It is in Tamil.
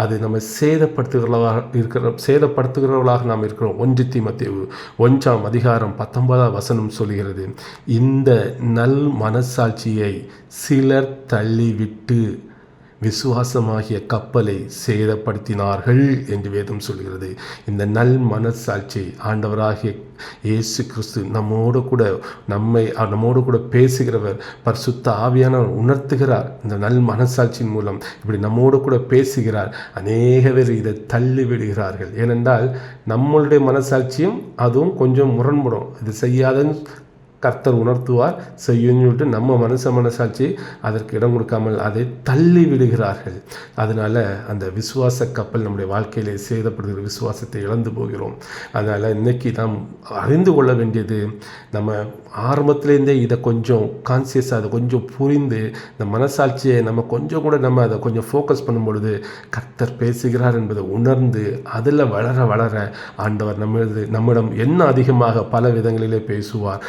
அது நம்ம சேதப்படுத்துகிறவர்களாக நாம் இருக்கிறோம். 1 தீமோத்தேயு 1:19 சொல்கிறது, இந்த நல் மனசாட்சியை சிலர் தள்ளிவிட்டு விசுவாசமாகிய கப்பலை சேதப்படுத்தினார்கள் என்று வேதம் சொல்கிறது. இந்த நல் மனசாட்சி ஆண்டவராகிய இயேசு கிறிஸ்து நம்மோடு கூட பேசுகிறவர், பரிசுத்த ஆவியானவர் உணர்த்துகிறார். இந்த நல் மனசாட்சியின் மூலம் இப்படி நம்மோடு கூட பேசுகிறார். அநேக பேர் இதை தள்ளி விடுகிறார்கள். ஏனென்றால் நம்மளுடைய மனசாட்சியும் அதுவும் கொஞ்சம் முரண்படும். இது செய்யாதன்னு கர்த்தர் உணர்த்துவார், செய்யுன்னு சொல்லிட்டு நம்ம மனசாட்சி அதற்கு இடம் கொடுக்காமல் அதை தள்ளி விடுகிறார்கள். அதனால் அந்த விசுவாச கப்பல் நம்முடைய வாழ்க்கையிலே சேதப்படுகிற விசுவாசத்தை இழந்து போகிறோம். அதனால் இன்றைக்கி நாம் அறிந்து கொள்ள வேண்டியது, நம்ம ஆரம்பத்துலேருந்தே இதை கொஞ்சம் கான்சியஸாக அதை கொஞ்சம் புரிந்து இந்த மனசாட்சியை நம்ம கொஞ்சம் கூட நம்ம அதை கொஞ்சம் ஃபோக்கஸ் பண்ணும் பொழுது கர்த்தர் பேசுகிறார் என்பதை உணர்ந்து அதில் வளர ஆண்டவர் நம்மிடம் என்ன அதிகமாக பல விதங்களிலே பேசுவார்.